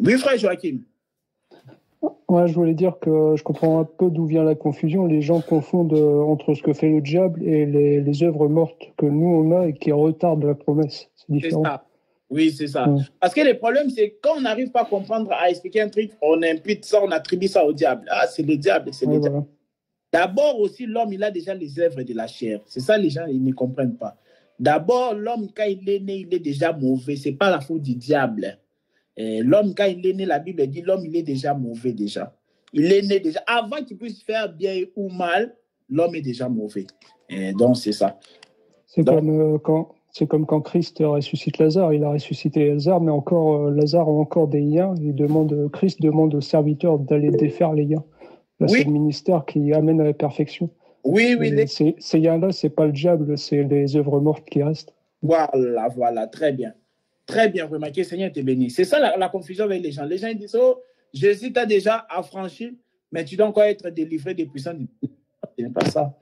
Oui, frère Joachim. Ouais, je voulais dire que je comprends un peu d'où vient la confusion. Les gens confondent entre ce que fait le diable et les œuvres mortes que nous on a et qui retardent la promesse. C'est différent. C'est ça. Oui, c'est ça. Ouais. Parce que le problème, c'est quand on n'arrive pas à comprendre, à expliquer un truc, on impute ça, on attribue ça au diable. Ah, c'est le diable, c'est le diable. Voilà. D'abord aussi, l'homme, il a déjà les œuvres de la chair. C'est ça, les gens, ils ne comprennent pas. D'abord, l'homme, quand il est né, il est déjà mauvais. Ce n'est pas la faute du diable. L'homme, quand il est né, la Bible dit, l'homme, il est déjà mauvais déjà. Il est né déjà. Avant qu'il puisse faire bien ou mal, l'homme est déjà mauvais. Donc, c'est ça. C'est comme quand Christ ressuscite Lazare. Il a ressuscité Lazare, mais Lazare a encore des liens. Christ demande aux serviteurs d'aller défaire les liens. Là, oui. C'est le ministère qui amène à la perfection. Oui. Ces liens-là, ce n'est pas le diable, c'est les œuvres mortes qui restent. Voilà, très bien. Très bien remarqué, Seigneur te bénisse. C'est ça la confusion avec les gens. Les gens ils disent, oh, Jésus t'a déjà affranchi, mais tu dois encore être délivré des puissants du... Ce n'est pas ça.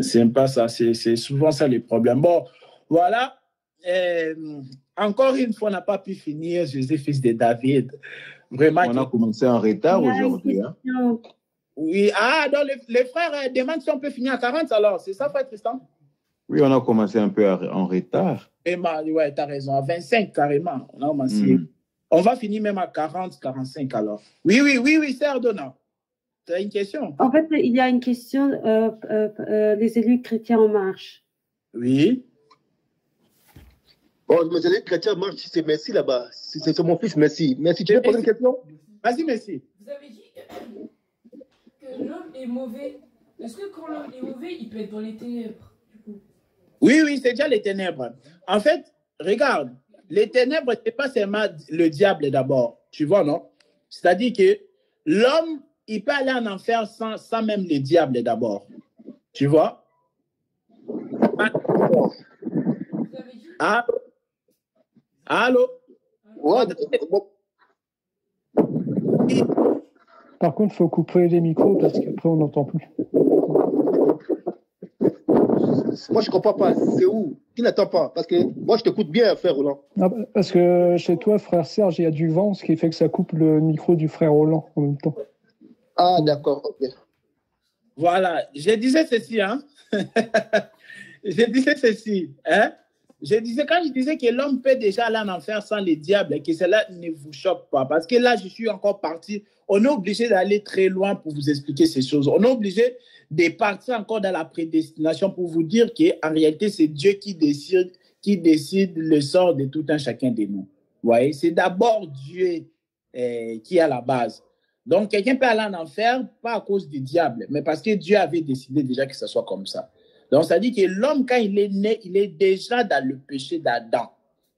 C'est pas ça. C'est souvent ça le problème. Bon, voilà. Encore une fois, on n'a pas pu finir Jésus, fils de David. Vraiment. On a commencé en retard aujourd'hui. Hein? Oui. Ah, donc les frères demandent si on peut finir à 40 alors. C'est ça, frère Tristan? Oui, on a commencé un peu en retard. Ouais, tu as raison. À 25 carrément. On a commencé. On va finir même à 40, 45 alors. Oui, c'est Ardonna. Tu as une question? En fait, il y a une question, les élus chrétiens en marche. Oui. Bon, les élus chrétiens en marche, c'est Messi là-bas. C'est mon fils Messi. Messi, tu veux poser une question? Vas-y, Messi. Vous avez dit que l'homme est mauvais. Est-ce que quand l'homme est mauvais, il peut être dans les ténèbres? Oui, c'est déjà les ténèbres. En fait, regarde, les ténèbres, ce n'est pas seulement le diable d'abord. Tu vois, non? C'est-à-dire que l'homme, il peut aller en enfer sans même le diable d'abord. Tu vois? Allô? Ouais. Par contre, il faut couper les micros parce qu'après, on n'entend plus. Moi, je ne comprends pas. C'est où? Qui n'attend pas? Parce que moi, je t'écoute bien, frère Roland. Ah, parce que chez toi, frère Serge, il y a du vent, ce qui fait que ça coupe le micro du frère Roland en même temps. Ah, d'accord. Ok. Voilà. Je disais ceci, hein? Quand je disais que l'homme peut déjà aller en enfer sans les diables, que cela ne vous choque pas. Parce que là, je suis encore parti. On est obligé d'aller très loin pour vous expliquer ces choses. On est obligé de partir encore dans la prédestination pour vous dire qu'en réalité, c'est Dieu qui décide le sort de tout un chacun de nous. Vous voyez, c'est d'abord Dieu qui est à la base. Donc, quelqu'un peut aller en enfer, pas à cause du diable, mais parce que Dieu avait décidé déjà que ce soit comme ça. Donc, ça dit que l'homme, quand il est né, il est déjà dans le péché d'Adam.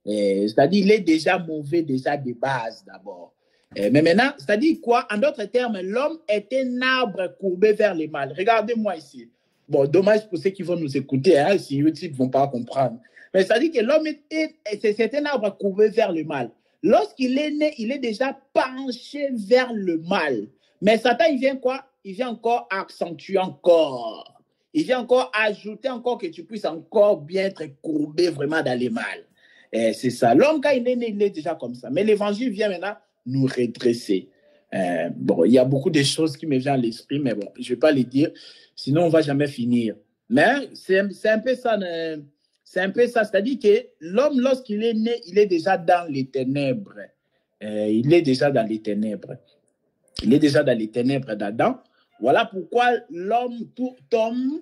C'est-à-dire qu'il est déjà mauvais déjà de base d'abord. Mais maintenant, c'est-à-dire quoi? En d'autres termes, l'homme est un arbre courbé vers le mal. Regardez-moi ici. Bon, dommage pour ceux qui vont nous écouter, hein, si YouTube ne vont pas comprendre. Mais c'est-à-dire que l'homme c'est un arbre courbé vers le mal. Lorsqu'il est né, il est déjà penché vers le mal. Mais Satan, il vient quoi? Il vient encore accentuer encore. Il vient encore ajouter encore que tu puisses encore bien être courbé vraiment dans le mal. C'est ça. L'homme, quand il est né, il est déjà comme ça. Mais l'évangile vient maintenant nous redresser. Bon, il y a beaucoup de choses qui me viennent à l'esprit, mais bon, je ne vais pas les dire, sinon on ne va jamais finir. Mais c'est un peu ça. C'est un peu ça. C'est-à-dire que l'homme, lorsqu'il est né, il est déjà dans les ténèbres. Il est déjà dans les ténèbres. Il est déjà dans les ténèbres d'Adam. Voilà pourquoi l'homme, tout homme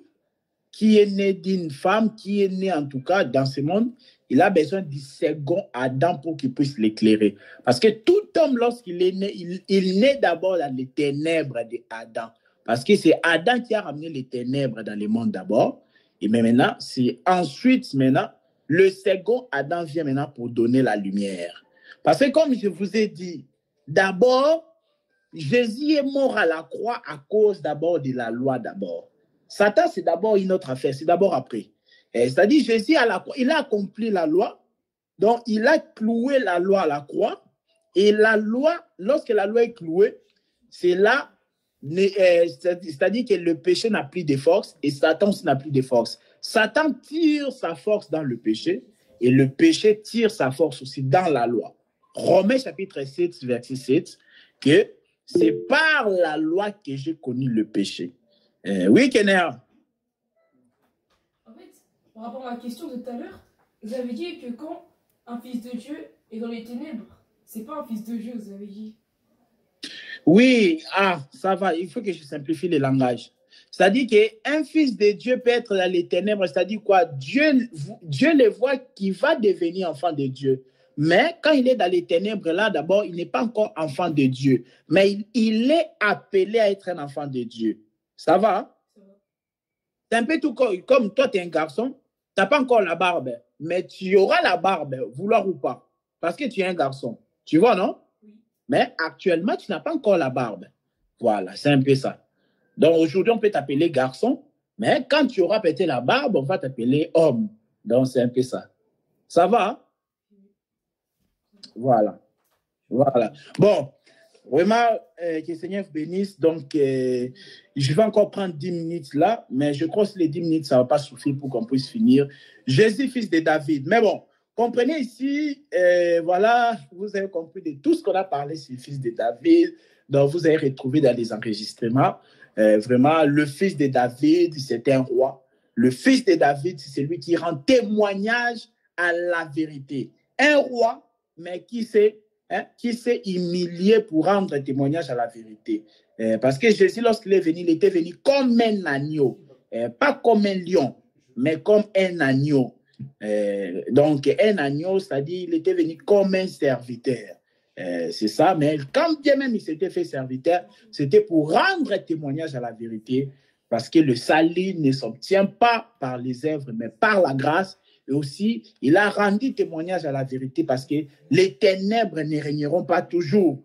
qui est né d'une femme, qui est né en tout cas dans ce monde, il a besoin du second Adam pour qu'il puisse l'éclairer. Parce que tout homme, lorsqu'il est né, il naît d'abord dans les ténèbres d'Adam. Parce que c'est Adam qui a ramené les ténèbres dans le monde d'abord. Et maintenant, c'est ensuite, le second Adam vient maintenant pour donner la lumière. Parce que comme je vous ai dit, d'abord, Jésus est mort à la croix à cause d'abord de la loi d'abord. Satan, c'est d'abord une autre affaire, c'est d'abord après. C'est-à-dire, Jésus, il a accompli la loi, donc il a cloué la loi à la croix, et la loi, lorsque la loi est clouée, c'est là, c'est-à-dire que le péché n'a plus de force, et Satan aussi n'a plus de force. Satan tire sa force dans le péché, et le péché tire sa force aussi dans la loi. Romains chapitre 7, verset 7, que c'est par la loi que j'ai connu le péché. Oui, Kenner. En fait, par rapport à la question de tout à l'heure, vous avez dit que quand un fils de Dieu est dans les ténèbres, c'est pas un fils de Dieu, vous avez dit. Oui, ça va, il faut que je simplifie le langage. C'est-à-dire qu'un fils de Dieu peut être dans les ténèbres, c'est-à-dire quoi? Dieu le voit qui va devenir enfant de Dieu. Mais quand il est dans les ténèbres, là, d'abord, il n'est pas encore enfant de Dieu. Mais il est appelé à être un enfant de Dieu. Ça va? C'est un peu tout comme toi, tu es un garçon, tu n'as pas encore la barbe, mais tu auras la barbe, vouloir ou pas, parce que tu es un garçon. Tu vois, non? Mais actuellement, tu n'as pas encore la barbe. Voilà, c'est un peu ça. Donc aujourd'hui, on peut t'appeler garçon, mais quand tu auras pété la barbe, on va t'appeler homme. Donc c'est un peu ça. Ça va? Voilà. Voilà. Bon, vraiment, que le Seigneur bénisse. Donc, je vais encore prendre 10 minutes là, mais je crois que les 10 minutes, ça ne va pas suffire pour qu'on puisse finir. Jésus, fils de David. Mais bon, comprenez ici, voilà, vous avez compris de tout ce qu'on a parlé sur le fils de David. Donc, vous avez retrouvé dans les enregistrements. Vraiment, le fils de David, c'était un roi. Le fils de David, c'est celui qui rend témoignage à la vérité. Un roi, mais qui s'est humilié pour rendre témoignage à la vérité. Parce que Jésus, lorsqu'il est venu, il était venu comme un agneau. Pas comme un lion, mais comme un agneau. Donc, un agneau, c'est-à-dire il était venu comme un serviteur. C'est ça, mais quand bien même il s'était fait serviteur, c'était pour rendre témoignage à la vérité, parce que le salut ne s'obtient pas par les œuvres, mais par la grâce. Et aussi, il a rendu témoignage à la vérité parce que les ténèbres ne régneront pas toujours.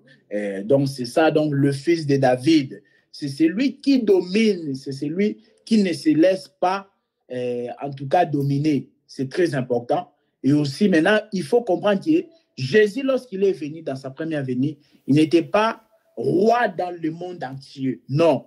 Donc, c'est ça, donc le fils de David. C'est celui qui domine, c'est celui qui ne se laisse pas, en tout cas, dominer. C'est très important. Et aussi, maintenant, il faut comprendre que Jésus, lorsqu'il est venu dans sa première venue, il n'était pas roi dans le monde entier. Non.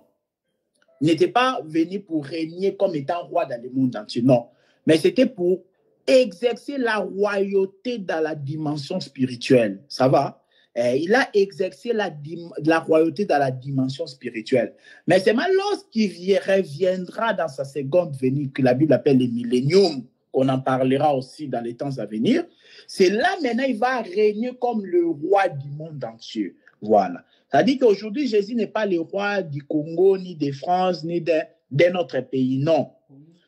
Il n'était pas venu pour régner comme étant roi dans le monde entier. Non. Mais c'était pour exercer la royauté dans la dimension spirituelle. Ça va? Il a exercé la royauté dans la dimension spirituelle. Mais c'est mal lorsqu'il reviendra dans sa seconde venue, que la Bible appelle le millénium, qu'on en parlera aussi dans les temps à venir. C'est là maintenant il va régner comme le roi du monde entier. Voilà. C'est-à-dire qu'aujourd'hui, Jésus n'est pas le roi du Congo, ni de France, ni d'un autre pays. Non.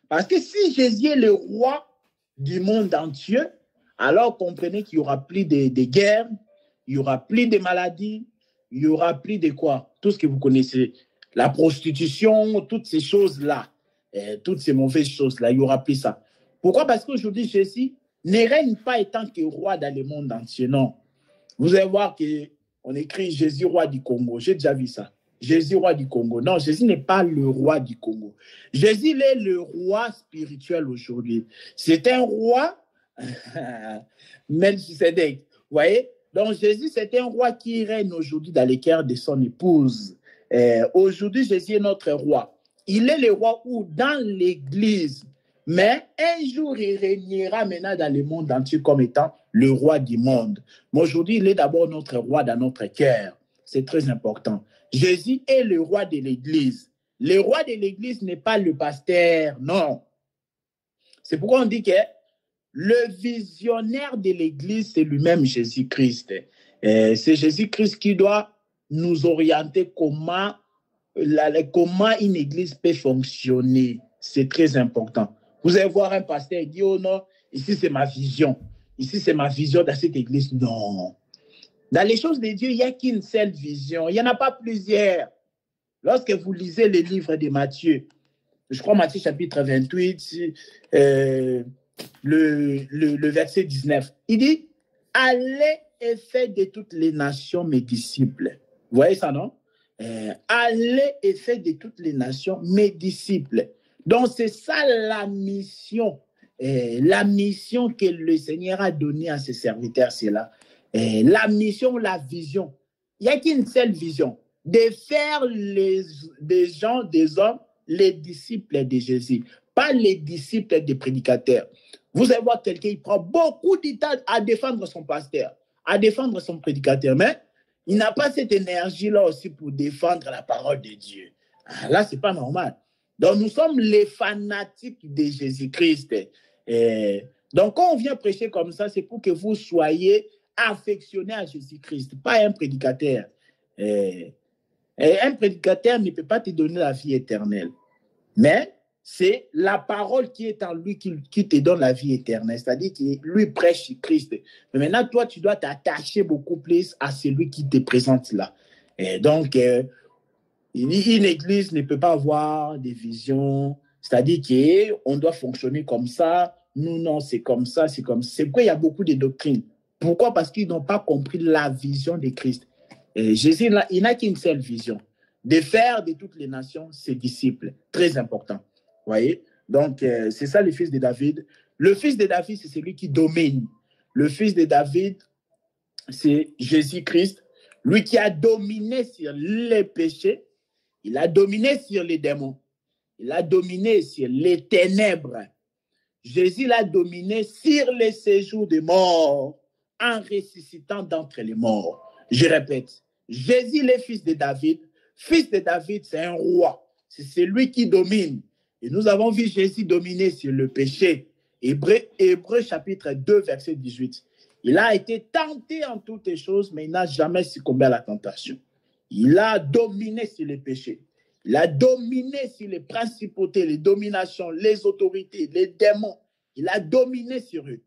Parce que si Jésus est le roi du monde entier, alors comprenez qu'il n'y aura plus de guerres, il n'y aura plus de maladies, il n'y aura plus de quoi? Tout ce que vous connaissez. La prostitution, toutes ces choses-là, toutes ces mauvaises choses-là, il n'y aura plus ça. Pourquoi? Parce qu'aujourd'hui, Jésus ne règne pas étant que roi dans le monde entier, non. Vous allez voir qu'on écrit Jésus, roi du Congo. J'ai déjà vu ça. Jésus, roi du Congo. Non, Jésus n'est pas le roi du Congo. Jésus, il est le roi spirituel aujourd'hui. C'est un roi, Melchisedec. Vous voyez? Donc, Jésus, c'est un roi qui règne aujourd'hui dans les cœurs de son épouse. Aujourd'hui, Jésus est notre roi. Il est le roi où? Dans l'Église. Mais un jour, il régnera maintenant dans le monde entier comme étant le roi du monde. Mais aujourd'hui, il est d'abord notre roi dans notre cœur. C'est très important. Jésus est le roi de l'Église. Le roi de l'Église n'est pas le pasteur, non. C'est pourquoi on dit que le visionnaire de l'Église, c'est lui-même Jésus-Christ. C'est Jésus-Christ qui doit nous orienter comment une Église peut fonctionner. C'est très important. Vous allez voir un pasteur et dire, oh non, ici c'est ma vision. Ici c'est ma vision dans cette église. Non. Dans les choses de Dieu, il n'y a qu'une seule vision. Il n'y en a pas plusieurs. Lorsque vous lisez les livres de Matthieu, je crois Matthieu chapitre 28, le verset 19, il dit, allez et faites de toutes les nations mes disciples. Vous voyez ça, non? Allez et faites de toutes les nations mes disciples. Donc, c'est ça la mission que le Seigneur a donnée à ses serviteurs, c'est là. La mission, la vision. Il n'y a qu'une seule vision, de faire des gens, des hommes, les disciples de Jésus, pas les disciples des prédicateurs. Vous allez voir quelqu'un, il prend beaucoup de temps à défendre son pasteur, à défendre son prédicateur. Mais il n'a pas cette énergie-là aussi pour défendre la parole de Dieu. Ah, là, ce n'est pas normal. Donc, nous sommes les fanatiques de Jésus-Christ. Donc, quand on vient prêcher comme ça, c'est pour que vous soyez affectionnés à Jésus-Christ, pas un prédicateur. Un prédicateur ne peut pas te donner la vie éternelle. Mais c'est la parole qui est en lui qui te donne la vie éternelle. C'est-à-dire qu'il lui prêche Christ. Mais maintenant, toi, tu dois t'attacher beaucoup plus à celui qui te présente là. Et donc, une église ne peut pas avoir des visions. C'est-à-dire qu'on doit fonctionner comme ça. Nous, non, c'est comme ça, c'est comme ça. C'est pourquoi il y a beaucoup de doctrines. Pourquoi? Parce qu'ils n'ont pas compris la vision de Christ. Jésus, il n'a qu'une seule vision. De faire de toutes les nations ses disciples. Très important. Vous voyez? Donc, c'est ça le fils de David. Le fils de David, c'est celui qui domine. Le fils de David, c'est Jésus-Christ. Lui qui a dominé sur les péchés. Il a dominé sur les démons. Il a dominé sur les ténèbres. Jésus l'a dominé sur les séjours des morts en ressuscitant d'entre les morts. Je répète, Jésus, le fils de David, c'est un roi. C'est celui qui domine. Et nous avons vu Jésus dominer sur le péché. Hébreux chapitre 2, verset 18. Il a été tenté en toutes les choses, mais il n'a jamais succombé à la tentation. Il a dominé sur les péchés. Il a dominé sur les principautés, les dominations, les autorités, les démons. Il a dominé sur eux.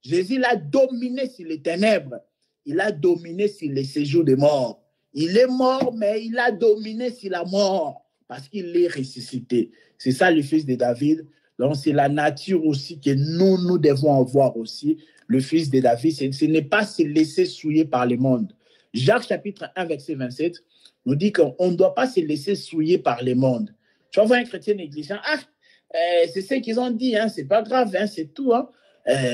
Jésus l'a dominé sur les ténèbres. Il a dominé sur les séjours des morts. Il est mort, mais il a dominé sur la mort parce qu'il est ressuscité. C'est ça le fils de David. Donc, c'est la nature aussi que nous devons avoir aussi. Le fils de David, ce n'est pas se laisser souiller par le monde. Jacques chapitre 1, verset 27, nous dit qu'on ne doit pas se laisser souiller par le monde. Tu vas voir un chrétien négligent, c'est ce qu'ils ont dit, hein, c'est pas grave, hein, c'est tout. Hein.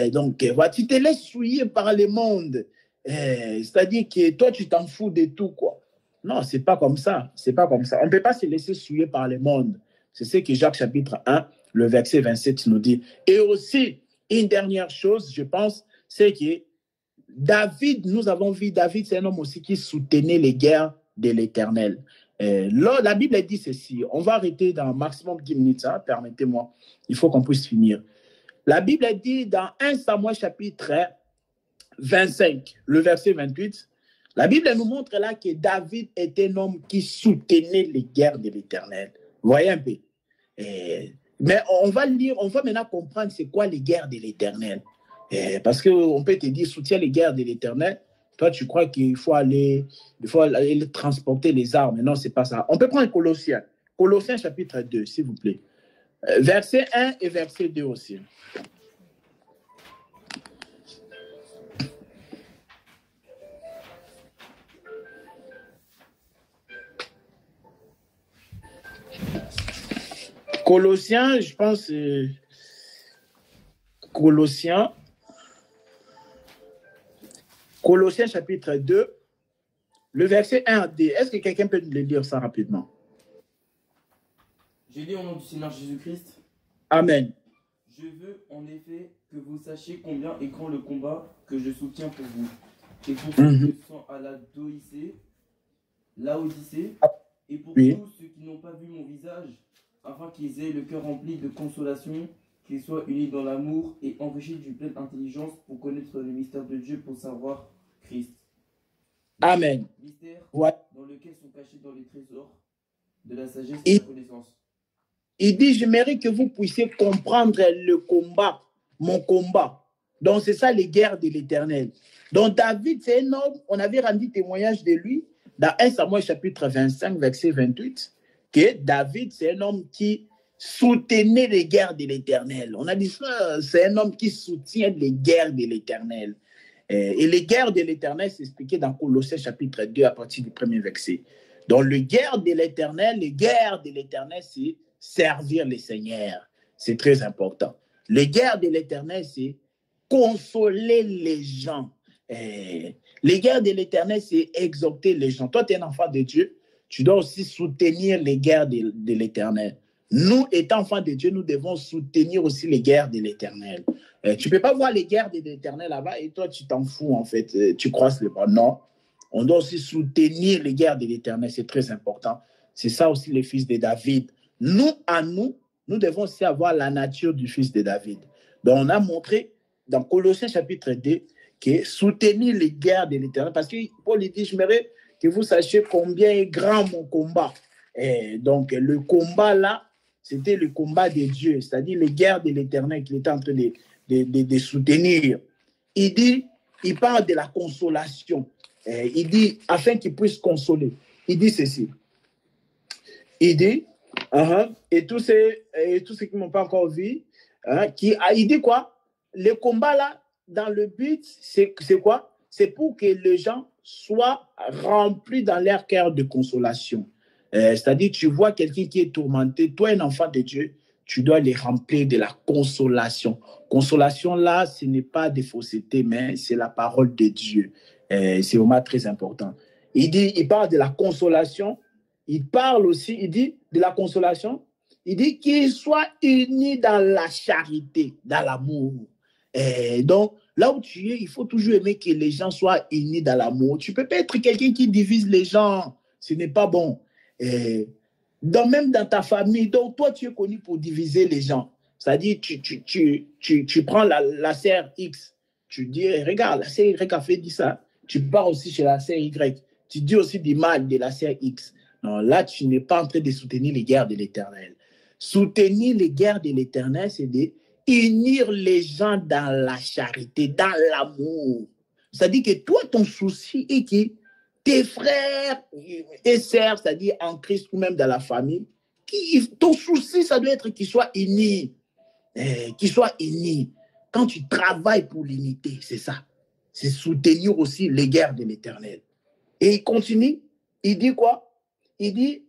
Donc, tu te laisses souiller par le monde. C'est-à-dire que toi, tu t'en fous de tout, quoi. Non, c'est pas comme ça. C'est pas comme ça. On ne peut pas se laisser souiller par le monde. C'est ce que Jacques chapitre 1, le verset 27 nous dit. Et aussi, une dernière chose, je pense, c'est que David, nous avons vu, David, c'est un homme aussi qui soutenait les guerres de l'Éternel. La Bible dit ceci. On va arrêter dans maximum 10 minutes, hein, permettez-moi. Il faut qu'on puisse finir. La Bible dit dans 1 Samuel chapitre 25, le verset 28, la Bible nous montre là que David était un homme qui soutenait les guerres de l'Éternel. Vous voyez un peu. Mais on va lire, on va maintenant comprendre c'est quoi les guerres de l'Éternel. Parce qu'on peut te dire, soutiens les guerres de l'Éternel. Toi, tu crois qu'il faut aller transporter les armes. Non, ce n'est pas ça. On peut prendre Colossiens. Colossiens chapitre 2, s'il vous plaît. Verset 1 et verset 2 aussi. Colossiens, je pense, Colossiens chapitre 2, le verset 1 D. Est-ce que quelqu'un peut le lire ça rapidement? J'ai dit au nom du Seigneur Jésus-Christ. Amen. Je veux en effet que vous sachiez combien est grand le combat que je soutiens pour vous. Et pour ceux qui sont à la Laodicée, et pour tous ceux qui n'ont pas vu mon visage, afin qu'ils aient le cœur rempli de consolation, qu'ils soient unis dans l'amour et enrichis d'une pleine intelligence pour connaître le mystère de Dieu, pour savoir Christ. Amen. Mystère Ouais. dans lequel sont cachés dans les trésors de la sagesse et de la connaissance. Il dit, je mérite que vous puissiez comprendre le combat, mon combat. Donc, c'est ça les guerres de l'Éternel. Donc, David, c'est un homme, on avait rendu témoignage de lui dans 1 Samuel chapitre 25, verset 28, que David, c'est un homme qui soutenait les guerres de l'Éternel. On a dit ça, c'est un homme qui soutient les guerres de l'Éternel. Et les guerres de l'Éternel, c'est expliqué dans Colossiens chapitre 2 à partir du premier verset. Donc, les guerres de l'Éternel, c'est servir le Seigneur. C'est très important. Les guerres de l'Éternel, c'est consoler les gens. Les guerres de l'Éternel, c'est exhorter les gens. Toi, tu es un enfant de Dieu, tu dois aussi soutenir les guerres de l'Éternel. Nous, étant enfants de Dieu, nous devons soutenir aussi les guerres de l'Éternel. Tu ne peux pas voir les guerres de l'Éternel là-bas et toi, tu t'en fous, en fait. Tu croises les bras. Non. On doit aussi soutenir les guerres de l'Éternel. C'est très important. C'est ça aussi les fils de David. Nous devons aussi avoir la nature du fils de David. Donc, on a montré dans Colossiens chapitre 2 que soutenir les guerres de l'Éternel, parce que Paul dit, j'aimerais que vous sachiez combien est grand mon combat. Et donc, le combat là, c'était le combat de Dieu, c'est-à-dire les guerres de l'Éternel qu'il était en train de soutenir. Il parle de la consolation. Il dit, afin qu'il puisse consoler. Il dit ceci. Il dit, et tous ceux qui ne m'ont pas encore vu, il dit quoi? Le combat là, dans le but, c'est quoi? C'est pour que les gens soient remplis dans leur cœur de consolation. C'est-à-dire, tu vois quelqu'un qui est tourmenté, toi, un enfant de Dieu, tu dois les remplir de la consolation. Consolation là, ce n'est pas des faussetés, mais c'est la parole de Dieu. C'est vraiment très important. Il parle de la consolation. Il parle aussi, il dit de la consolation. Il dit qu'ils soient unis dans la charité, dans l'amour. Donc, là où tu es, il faut toujours aimer que les gens soient unis dans l'amour. Tu ne peux pas être quelqu'un qui divise les gens. Ce n'est pas bon. Même dans ta famille, donc toi, tu es connu pour diviser les gens. C'est-à-dire, tu prends la sœur X, tu dis, regarde, la sœur Y a fait dit ça. Tu pars aussi chez la sœur Y. Tu dis aussi du mal de la sœur X. Non, là, tu n'es pas en train de soutenir les guerres de l'Éternel. Soutenir les guerres de l'Éternel, c'est d'unir les gens dans la charité, dans l'amour. C'est-à-dire que toi, ton souci est que tes frères et sœurs, c'est-à-dire en Christ ou même dans la famille, ton souci, ça doit être qu'ils soient unis. Qu'ils soient unis. Quand tu travailles pour l'unité, c'est ça. C'est soutenir aussi les guerres de l'Éternel. Et il continue, il dit quoi? Il dit,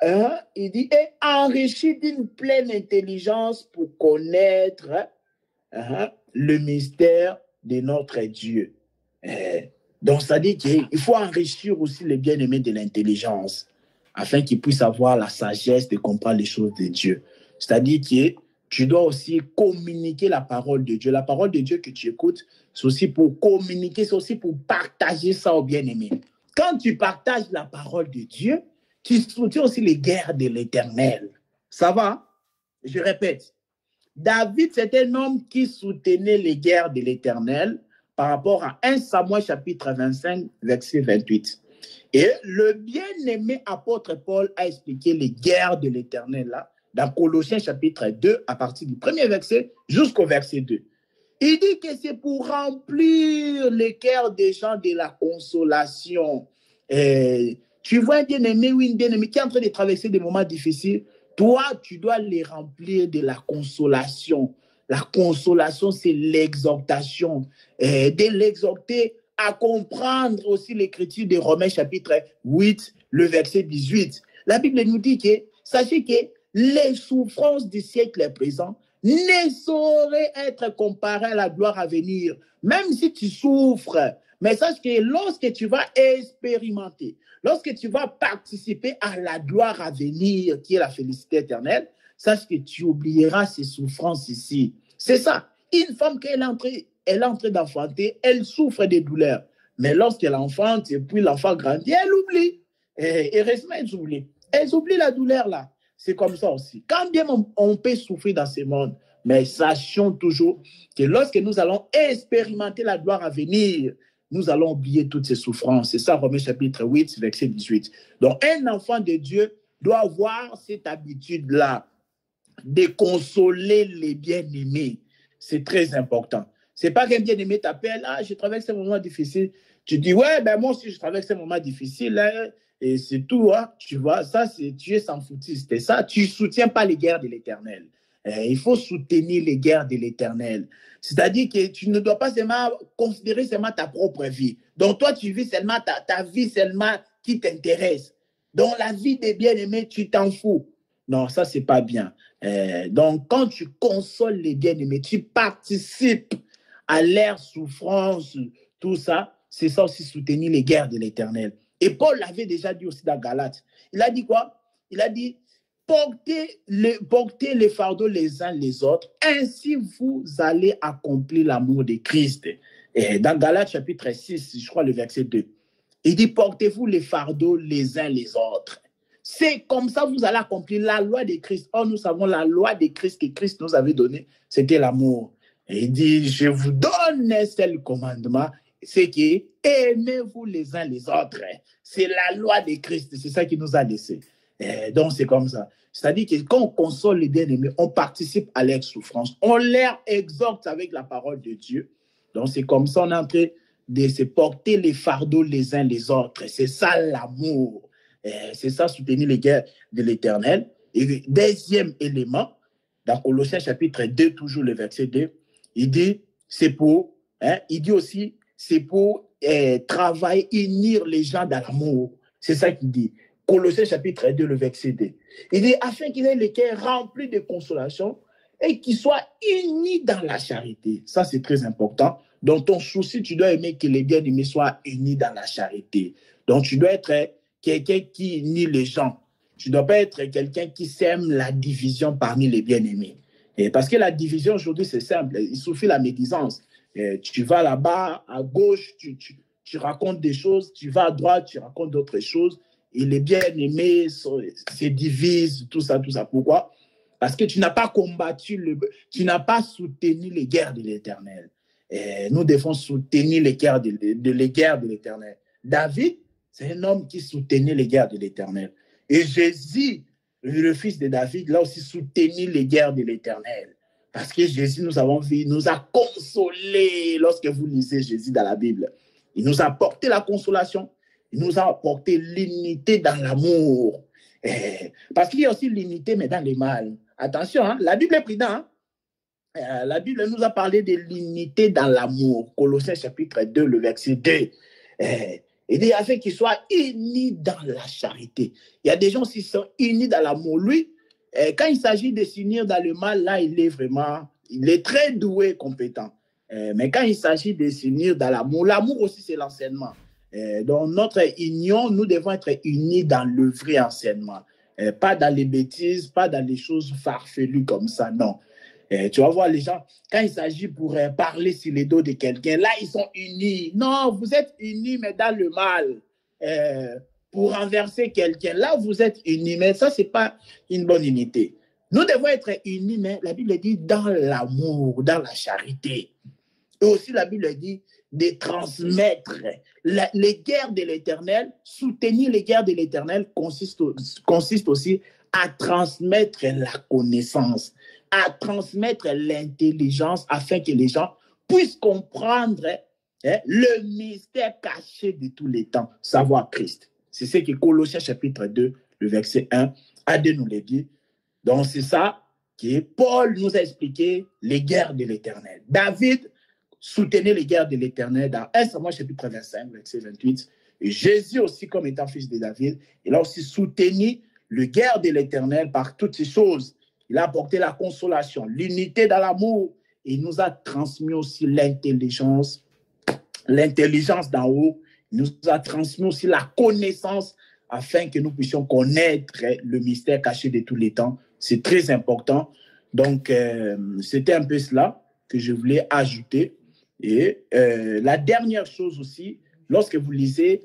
et enrichi d'une pleine intelligence pour connaître le mystère de notre Dieu. Donc, ça dit qu'il faut enrichir aussi les bien-aimés de l'intelligence afin qu'ils puissent avoir la sagesse de comprendre les choses de Dieu. C'est-à-dire que tu dois aussi communiquer la parole de Dieu. La parole de Dieu que tu écoutes, c'est aussi pour communiquer, c'est aussi pour partager ça aux bien-aimés. Quand tu partages la parole de Dieu, tu soutiens aussi les guerres de l'Éternel. Ça va? Je répète. David, c'est un homme qui soutenait les guerres de l'Éternel par rapport à 1 Samuel chapitre 25, verset 28. Et le bien-aimé apôtre Paul a expliqué les guerres de l'Éternel là, dans Colossiens chapitre 2, à partir du premier verset jusqu'au verset 2. Il dit que c'est pour remplir les cœurs des gens de la consolation. Tu vois un bien-aimé ou une bien-aimée qui est en train de traverser des moments difficiles, toi, tu dois les remplir de la consolation. La consolation, c'est l'exhortation. De l'exhorter à comprendre aussi l'écriture de Romains chapitre 8, le verset 18. La Bible nous dit que, sachez que les souffrances du siècle présent ne sauraient être comparées à la gloire à venir. Même si tu souffres, mais sache que lorsque tu vas expérimenter, lorsque tu vas participer à la gloire à venir, qui est la félicité éternelle, sache que tu oublieras ces souffrances ici. C'est ça. Une femme, quand elle est en train d'enfanter, elle souffre des douleurs. Mais lorsqu'elle enfante et puis l'enfant grandit, elle oublie. Et heureusement, elles oublient la douleur là. C'est comme ça aussi. Quand bien on peut souffrir dans ce monde, mais sachons toujours que lorsque nous allons expérimenter la gloire à venir, nous allons oublier toutes ces souffrances. C'est ça, Romains chapitre 8, verset 18. Donc, un enfant de Dieu doit avoir cette habitude-là de consoler les bien-aimés. C'est très important. C'est pas qu'un bien-aimé t'appelle, je traverse un moment difficile. Tu dis, ouais, ben moi aussi, je traverse un moment difficile, hein, et c'est tout, hein, tu vois, ça, tu es sans foutiste. Et ça, tu ne soutiens pas les guerres de l'Éternel. Il faut soutenir les guerres de l'Éternel. C'est-à-dire que tu ne dois pas seulement considérer seulement ta propre vie. Donc, toi, tu vis seulement ta vie seulement qui t'intéresse. Donc, la vie des bien-aimés, tu t'en fous. Non, ça, c'est pas bien. Donc, quand tu consoles les bien-aimés, tu participes à leur souffrance, tout ça, c'est ça aussi soutenir les guerres de l'Éternel. Et Paul l'avait déjà dit aussi dans Galates. Il a dit quoi? Il a dit, portez les fardeaux les uns les autres, ainsi vous allez accomplir l'amour de Christ. Et dans Galates chapitre 6, je crois le verset 2, il dit, portez-vous les fardeaux les uns les autres. C'est comme ça que vous allez accomplir la loi de Christ. Or, nous savons la loi de Christ que Christ nous avait donnée, c'était l'amour. Et il dit, je vous donne un seul commandement, c'est que aimez-vous les uns les autres. C'est la loi de Christ, c'est ça qui nous a laissé. Donc, c'est comme ça. C'est-à-dire que quand on console les bien-aimés, on participe à leur souffrance. On leur exhorte avec la parole de Dieu. Donc, c'est comme ça, on est en train de se porter les fardeaux les uns les autres. C'est ça l'amour. C'est ça, soutenir les guerres de l'Éternel. Et deuxième élément, dans Colossiens chapitre 2, toujours le verset 2, il dit, c'est pour, il dit aussi, c'est pour travailler, unir les gens dans l'amour. C'est ça qu'il dit. Colossiens chapitre 2, le verset 2. Il dit, afin qu'ils aient les cœurs remplis de consolation et qu'ils soient unis dans la charité. Ça, c'est très important. Dans ton souci, tu dois aimer que les bien-aimés soient unis dans la charité. Donc, tu dois être quelqu'un qui unit les gens. Tu ne dois pas être quelqu'un qui sème la division parmi les bien-aimés. Parce que la division, aujourd'hui, c'est simple. Il suffit la médisance. Tu vas là-bas, à gauche, tu racontes des choses. Tu vas à droite, tu racontes d'autres choses. Et les bien-aimés se divisent, tout ça. Pourquoi? Parce que tu n'as pas combattu, tu n'as pas soutenu les guerres de l'Éternel. Nous devons soutenir les guerres de l'Éternel. David, c'est un homme qui soutenait les guerres de l'Éternel. Et Jésus, le fils de David, l'a aussi soutenu les guerres de l'Éternel. Parce que Jésus, nous avons vu, nous a consolés lorsque vous lisez Jésus dans la Bible. Il nous a apporté la consolation. Il nous a apporté l'unité dans l'amour. Parce qu'il y a aussi l'unité, mais dans le mal. Attention, hein, la Bible est prudente. La Bible nous a parlé de l'unité dans l'amour. Colossiens chapitre 2, le verset 2. Il dit afin qu'ils soient unis dans la charité. Il y a des gens qui sont unis dans l'amour. Lui, quand il s'agit de s'unir dans le mal, là, il est très doué, compétent. Mais quand il s'agit de s'unir dans l'amour aussi, c'est l'enseignement. Dans notre union, nous devons être unis dans le vrai enseignement. Pas dans les bêtises, pas dans les choses farfelues comme ça, non. Tu vas voir les gens, quand il s'agit pour parler sur les dos de quelqu'un, là, ils sont unis. Non, vous êtes unis, mais dans le mal. Pour renverser quelqu'un, là, vous êtes unis, mais ça, ce n'est pas une bonne unité. Nous devons être unis, mais la Bible dit dans l'amour, dans la charité. Et aussi, la Bible dit de transmettre les guerres de l'Éternel. Soutenir les guerres de l'Éternel consiste aussi à transmettre la connaissance, à transmettre l'intelligence afin que les gens puissent comprendre le mystère caché de tous les temps, savoir Christ. C'est ce que Colossiens chapitre 2, le verset 1 à 2 nous le dit. Donc c'est ça que Paul nous a expliqué, les guerres de l'Éternel. David soutenait les guerres de l'Éternel dans 1 Samuel chapitre 25, verset 28. Et Jésus aussi, comme étant fils de David, il a aussi soutenu les guerres de l'Éternel par toutes ces choses. Il a apporté la consolation, l'unité dans l'amour. Et il nous a transmis aussi l'intelligence d'en haut. Il nous a transmis aussi la connaissance afin que nous puissions connaître le mystère caché de tous les temps. C'est très important. Donc, c'était un peu cela que je voulais ajouter. Et la dernière chose aussi, lorsque vous lisez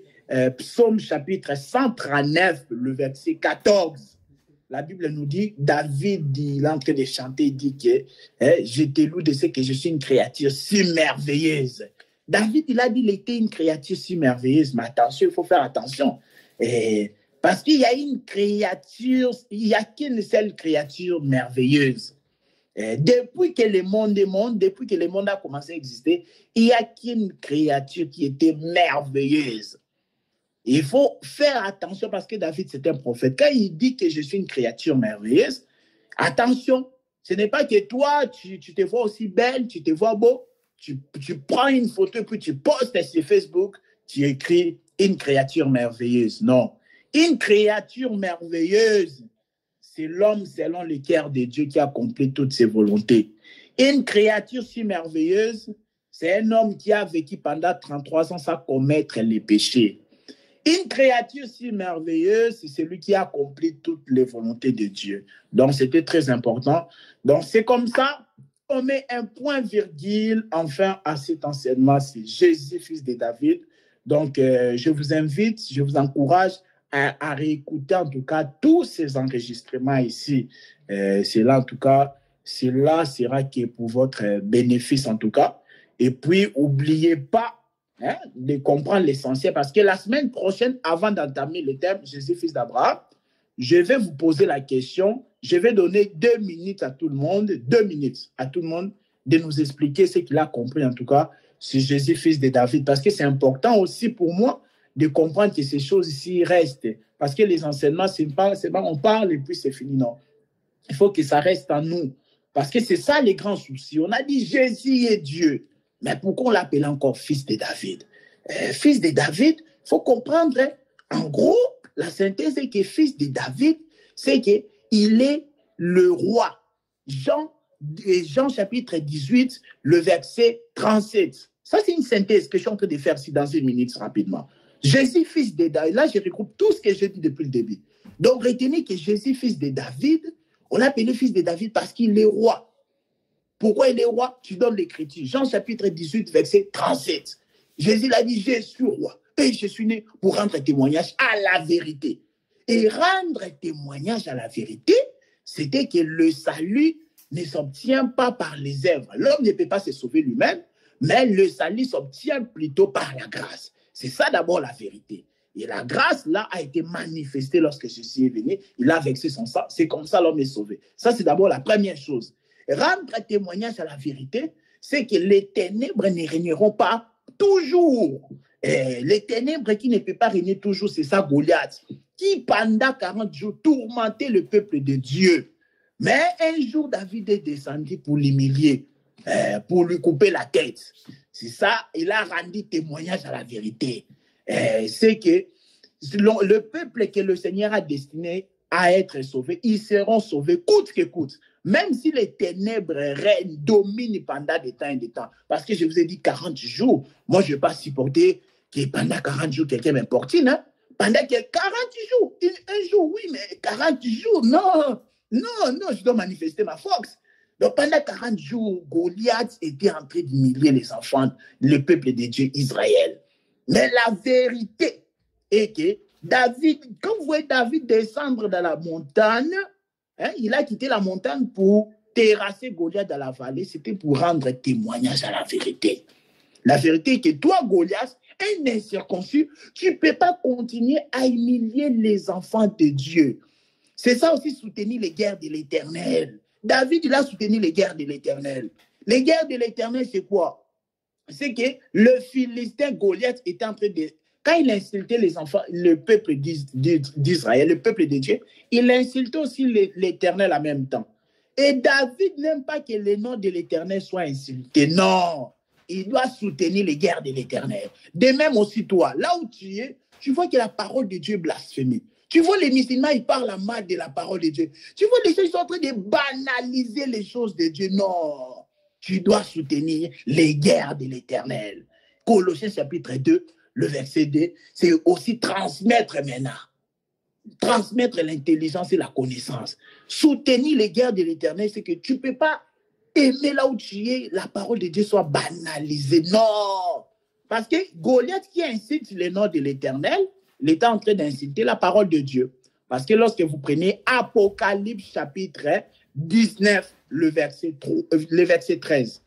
Psaume chapitre 139, le verset 14, la Bible nous dit, David, il est en train de chanter, il dit que je te loue de ce que je suis une créature si merveilleuse. David, il a dit qu'il était une créature si merveilleuse, mais attention, il faut faire attention. Parce qu'il y a une créature, il n'y a qu'une seule créature merveilleuse. Depuis que le monde est monde, depuis que le monde a commencé à exister, il n'y a qu'une créature qui était merveilleuse. Il faut faire attention parce que David, c'est un prophète. Quand il dit que je suis une créature merveilleuse, attention, ce n'est pas que toi, tu te vois aussi belle, tu te vois beau, tu prends une photo puis tu postes sur Facebook, tu écris une créature merveilleuse. Non, une créature merveilleuse, c'est l'homme selon le cœur de Dieu qui a accompli toutes ses volontés. Une créature si merveilleuse, c'est un homme qui a vécu pendant 33 ans sans commettre les péchés. Une créature si merveilleuse, c'est celui qui accomplit toutes les volontés de Dieu. Donc, c'était très important. Donc, c'est comme ça, on met un point-virgule enfin à cet enseignement. C'est Jésus, fils de David. Donc, je vous invite, je vous encourage à réécouter en tout cas tous ces enregistrements ici. Cela, en tout cas, cela sera que pour votre bénéfice en tout cas. Et puis, n'oubliez pas de comprendre l'essentiel parce que la semaine prochaine, avant d'entamer le thème Jésus, fils d'Abraham, je vais vous poser la question. Je vais donner 2 minutes à tout le monde, 2 minutes à tout le monde de nous expliquer ce qu'il a compris en tout cas sur Jésus, fils de David. Parce que c'est important aussi pour moi de comprendre que ces choses ici restent. Parce que les enseignements, c'est pas on parle et puis c'est fini. Non. Il faut que ça reste en nous. Parce que c'est ça les grands soucis. On a dit Jésus est Dieu. Mais pourquoi on l'appelle encore fils de David? Fils de David, il faut comprendre, en gros, la synthèse est que fils de David, c'est qu'il est le roi. Jean chapitre 18, le verset 37. Ça, c'est une synthèse que je suis en train de faire ici dans 1 minute rapidement. Jésus, fils de David, là, je regroupe tout ce que j'ai dit depuis le début. Donc, retenez que Jésus, fils de David, on l'a appelé fils de David parce qu'il est roi. Pourquoi il est roi? Tu donnes l'écriture. Jean chapitre 18, verset 37. Jésus l'a dit, je suis roi. Et je suis né pour rendre témoignage à la vérité. Et rendre témoignage à la vérité, c'était que le salut ne s'obtient pas par les œuvres. L'homme ne peut pas se sauver lui-même, mais le salut s'obtient plutôt par la grâce. C'est ça d'abord la vérité. Et la grâce, là, a été manifestée lorsque Jésus est venu. Il a versé son sang. C'est comme ça l'homme est sauvé. Ça, c'est d'abord la première chose. Rendre témoignage à la vérité, c'est que les ténèbres ne régneront pas toujours. Et les ténèbres qui ne peuvent pas régner toujours, c'est ça Goliath, qui pendant 40 jours tourmentait le peuple de Dieu. Mais un jour, David est descendu pour l'humilier, pour lui couper la tête. C'est ça, il a rendu témoignage à la vérité. C'est que le peuple que le Seigneur a destiné à être sauvé, ils seront sauvés coûte que coûte. Même si les ténèbres règnent, dominent pendant des temps et des temps. Parce que je vous ai dit 40 jours. Moi, je ne vais pas supporter que pendant 40 jours, quelqu'un m'importune. Hein? Pendant 40 jours, un jour, oui, mais 40 jours, non, je dois manifester ma force. Donc, pendant 40 jours, Goliath était en train d'humilier les enfants, le peuple de Dieu, Israël. Mais la vérité est que David, quand vous voyez David descendre dans la montagne, il a quitté la montagne pour terrasser Goliath dans la vallée. C'était pour rendre témoignage à la vérité. La vérité est que toi, Goliath, un incirconcis, tu ne peux pas continuer à humilier les enfants de Dieu. C'est ça aussi soutenir les guerres de l'Éternel. David, il a soutenu les guerres de l'Éternel. Les guerres de l'Éternel, c'est quoi? C'est que le Philistin Goliath était en train de... Quand il insultait les enfants, le peuple d'Israël, le peuple de Dieu, il insultait aussi l'Éternel en même temps. Et David n'aime pas que le nom de l'Éternel soit insulté. Non, il doit soutenir les guerres de l'Éternel. De même aussi toi, là où tu es, tu vois que la parole de Dieu est blasphémée. Tu vois les musulmans, ils parlent mal de la parole de Dieu. Tu vois les gens, ils sont en train de banaliser les choses de Dieu. Non, tu dois soutenir les guerres de l'Éternel. Colossiens chapitre 2, le verset 2, c'est aussi transmettre maintenant. Transmettre l'intelligence et la connaissance. Soutenir les guerres de l'Éternel, c'est que tu ne peux pas aimer là où tu es, la parole de Dieu soit banalisée. Non! Parce que Goliath qui incite le nom de l'Éternel, il est en train d'inciter la parole de Dieu. Parce que lorsque vous prenez Apocalypse chapitre 19, le verset 13.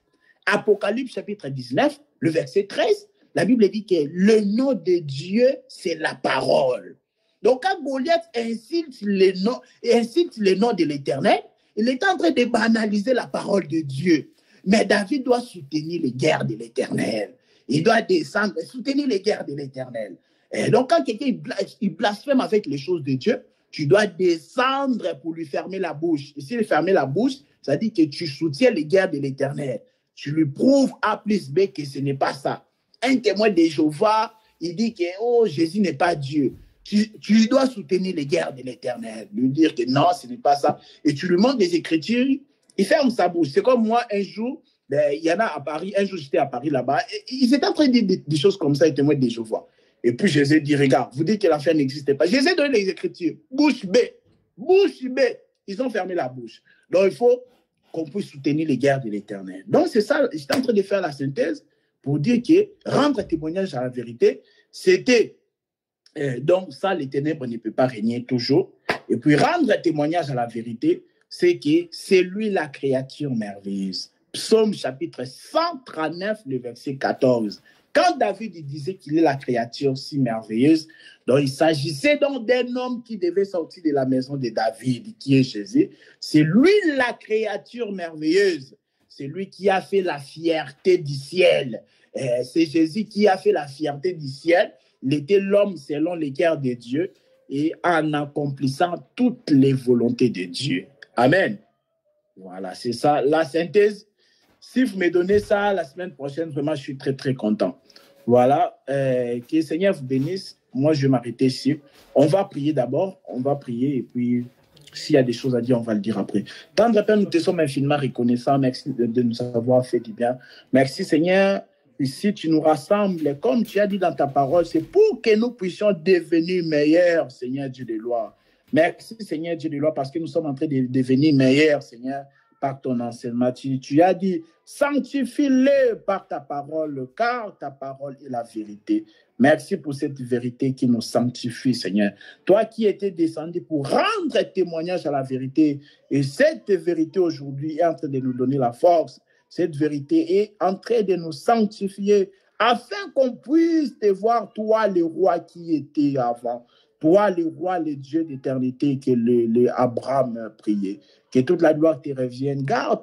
Apocalypse chapitre 19, le verset 13, la Bible dit que le nom de Dieu, c'est la parole. Donc, quand Goliath incite le nom de l'Éternel, il est en train de banaliser la parole de Dieu. Mais David doit soutenir les guerres de l'Éternel. Il doit descendre et soutenir les guerres de l'Éternel. Et donc, quand quelqu'un il blasphème avec les choses de Dieu, tu dois descendre pour lui fermer la bouche. Et s'il ferme la bouche, ça dit que tu soutiens les guerres de l'Éternel. Tu lui prouves A plus B que ce n'est pas ça. Un témoin de Jéhovah, il dit que Jésus n'est pas Dieu. Tu dois soutenir les guerres de l'Éternel, lui dire que non, ce n'est pas ça. Et tu lui montres des Écritures, il ferme sa bouche. C'est comme moi, un jour, il y en a à Paris, un jour j'étais à Paris là-bas, ils étaient en train de dire des choses comme ça, les témoins de Jéhovah. Et puis Jésus dit, regarde, vous dites que l'enfer n'existait pas. Jésus donne les Écritures, bouche bée, ils ont fermé la bouche. Donc il faut qu'on puisse soutenir les guerres de l'Éternel. Donc c'est ça, j'étais en train de faire la synthèse pour dire que rendre témoignage à la vérité, c'était, donc ça, les ténèbres ne peuvent pas régner toujours. Et puis rendre témoignage à la vérité, c'est que c'est lui la créature merveilleuse. Psaume chapitre 139, le verset 14. Quand David il disait qu'il est la créature si merveilleuse, donc il s'agissait donc d'un homme qui devait sortir de la maison de David, qui est Jésus. C'est lui la créature merveilleuse. C'est lui qui a fait la fierté du ciel. C'est Jésus qui a fait la fierté du ciel. Il était l'homme selon les cœurs de Dieu et en accomplissant toutes les volontés de Dieu. Amen. Voilà, c'est ça la synthèse. Si vous me donnez ça la semaine prochaine, vraiment, je suis très, très content. Voilà, que le Seigneur vous bénisse. Moi, je vais m'arrêter ici. On va prier d'abord, on va prier et puis s'il y a des choses à dire, on va le dire après. Tendre Père, nous te sommes infiniment reconnaissants. Merci de nous avoir fait du bien. Merci, Seigneur. Ici, tu nous rassembles, comme tu as dit dans ta parole, c'est pour que nous puissions devenir meilleurs, Seigneur Dieu de gloire. Merci, Seigneur Dieu de gloire, parce que nous sommes en train de devenir meilleurs, Seigneur, par ton enseignement. Tu as dit, sanctifie-les par ta parole, car ta parole est la vérité. Merci pour cette vérité qui nous sanctifie, Seigneur. Toi qui étais descendu pour rendre témoignage à la vérité, et cette vérité aujourd'hui est en train de nous donner la force. Cette vérité est en train de nous sanctifier afin qu'on puisse te voir, toi, le roi qui était avant. Toi, le roi, le Dieu d'éternité que Abraham priait. Que toute la gloire te revienne. Garde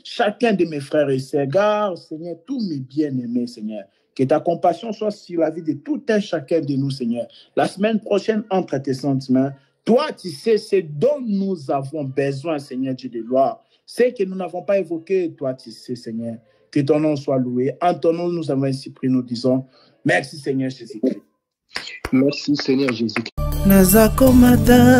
chacun de mes frères et sœurs. Garde, Seigneur, tous mes bien-aimés, Seigneur. Que ta compassion soit sur la vie de tout un chacun de nous, Seigneur. La semaine prochaine, entre tes sentiments, toi, tu sais ce dont nous avons besoin, Seigneur Dieu de gloire. C'est que nous n'avons pas évoqué, toi, tu sais, Seigneur. Que ton nom soit loué. En ton nom, nous avons ainsi pris, nous disons, merci, Seigneur Jésus-Christ. Merci, Seigneur Jésus-Christ. Nazakomata